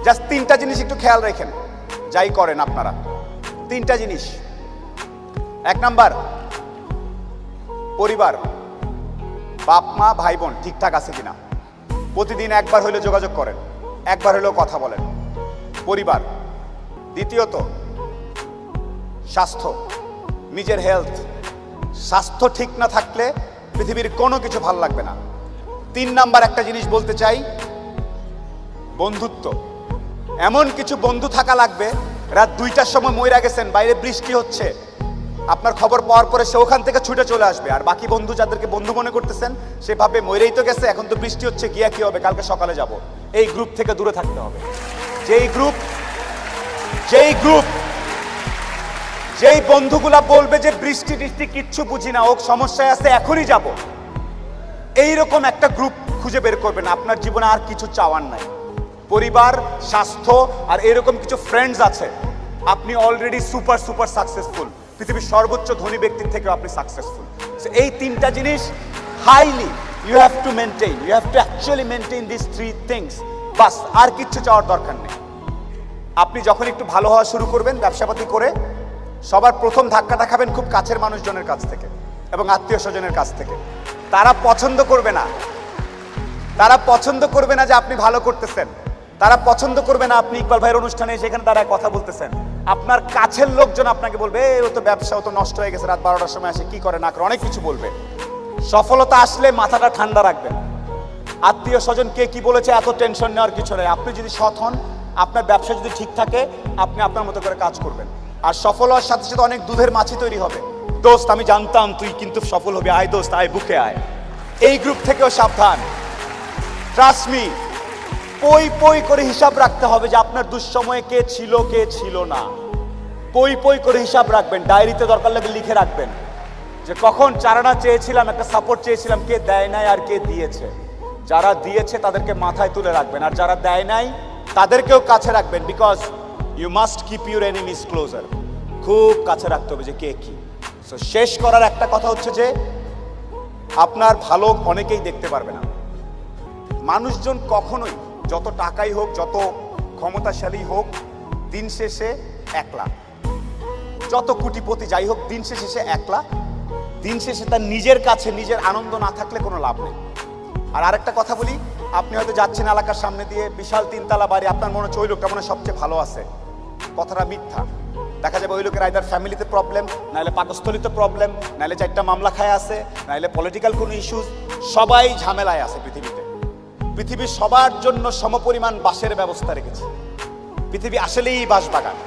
Just তিনটা জিনিস একটু খেয়াল রাখেন, যাই করেন আপনারা। তিনটা জিনিস। এক নাম্বার, পরিবার, বাপ মা ভাই বোন ঠিকঠাক আছে কিনা, প্রতিদিন একবার হইলে যোগাযোগ করেন, একবার হইলেও কথা বলেন। পরিবার। দ্বিতীয়ত, স্বাস্থ্য, নিজের হেলথ। স্বাস্থ্য ঠিক না থাকলে পৃথিবীর কোনো কিছু ভালো লাগবে না। 3 নাম্বার একটা জিনিস বলতে চাই, বন্ধুত্ব। এমন কিছু বন্ধু থাকা লাগবে, রাত 2টার সময় মইরা গেছেন, বাইরে বৃষ্টি হচ্ছে, আপনার খবর পাওয়ার পরে সে ওখান থেকে ছুটে চলে আসবে। আর বাকি বন্ধু যাদেরকে বন্ধু মনে করতেছেন, সে ভাবে মইরেই তো গেছে, এখন তো বৃষ্টি হচ্ছে, গিয়া কি হবে, কালকে সকালে যাব। এই গ্রুপ থেকে দূরে থাকতে হবে। যেই বন্ধুগুলা বলবে যে বৃষ্টি টিষ্টি কিচ্ছু বুঝি না, ও সমস্যায় আছে, এখনই যাব, এইরকম একটা গ্রুপ খুঁজে বের করবেন। আপনার জীবনে আর কিছু চাওয়ার নাই। পরিবার, স্বাস্থ্য আর এরকম কিছু ফ্রেন্ডস আছে, আপনি অলরেডি সুপার সাকসেসফুল। পৃথিবীর সর্বোচ্চ ধনী ব্যক্তির থেকেও আপনি সাকসেসফুল। এই তিনটা জিনিস highly you have to maintain, you have to actually maintain this 3 things. বাস, আর কিচ্ছু চাওয়ার দরকার নেই। আপনি যখন একটু ভালো হওয়া শুরু করবেন ব্যবসাপাতি করে, সবার প্রথম ধাক্কাটা খাবেন খুব কাছের মানুষজনের কাছ থেকে এবং আত্মীয় স্বজনের কাছ থেকে। তারা পছন্দ করবে না যে আপনি ভালো করতেছেন, তারা পছন্দ করবে না আপনি ইকবাল ভাইয়ের অনুষ্ঠানে সেখানে তারা কথা বলতেছেন। আপনার কাছের লোকজন আপনাকে বলবে, ও তো ব্যবসা, ও তো নষ্ট হয়ে গেছে, রাত 12টার সময় আসে, কি করে না করে, অনেক কিছু বলবে। সফলতা আসলে মাথাটা ঠান্ডা রাখবেন। আত্মীয় স্বজন কে কি বলেছে এত টেনশন নেওয়ার কিছু নেই। আপনি যদি সৎ হন, আপনার ব্যবসা যদি ঠিক থাকে, আপনি আপনার মতো করে কাজ করবেন। আর সফল হওয়ার সাথে সাথে অনেক দুধের মাছি তৈরি হবে। দোস্ত, আমি জানতাম তুই কিন্তু সফল হবি, আয় দোস্ত আয়, বুকে আয়। এই গ্রুপ থেকেও সাবধান। ট্রাস্ট মি, পই করে হিসাব রাখতে হবে যে আপনার দুঃসময়ে কে ছিল না। পই করে হিসাব রাখবেন, ডায়েরিতে দরকার লাগে লিখে রাখবেন যে কখন চারানা চেয়েছিলাম, একটা সাপোর্ট চেয়েছিলাম, কে দেয় নাই আর কে দিয়েছে। যারা দিয়েছে তাদেরকে মাথায় তুলে রাখবেন, আর যারা দেয় নাই তাদেরকেও কাছে রাখবেন। Because you must keep your enemies closer. খুব কাছে রাখতে হবে যে কে কি। সো শেষ করার একটা কথা হচ্ছে যে আপনার ভালো অনেকেই দেখতে পারবে না। মানুষজন কখনোই, যত টাকাই হোক, যত ক্ষমতাশালী হোক, দিন শেষে একলা। যত কোটিপতি যাই হোক, দিন শেষে সে একলা। দিন শেষে তার নিজের কাছে নিজের আনন্দ না থাকলে কোনো লাভ নেই। আর আরেকটা কথা বলি, আপনি হয়তো যাচ্ছেন এলাকার সামনে দিয়ে, বিশাল 3তলা বাড়ি, আপনার মনে হচ্ছে ওই লোকটা মনে সবচেয়ে ভালো আছে। কথাটা মিথ্যা। দেখা যাবে ওই লোকের আইদার ফ্যামিলিতে প্রবলেম, নাহলে পাকস্থলিতে প্রবলেম, নাহলে 4টা মামলা খায় আছে, নাহলে পলিটিক্যাল কোনো ইস্যুস। সবাই ঝামেলায় আছে পৃথিবীতে। পৃথিবী সবার জন্য সমপরিমাণ বাসের ব্যবস্থা রেখেছে। পৃথিবী আসলেই বাঁশবাগান।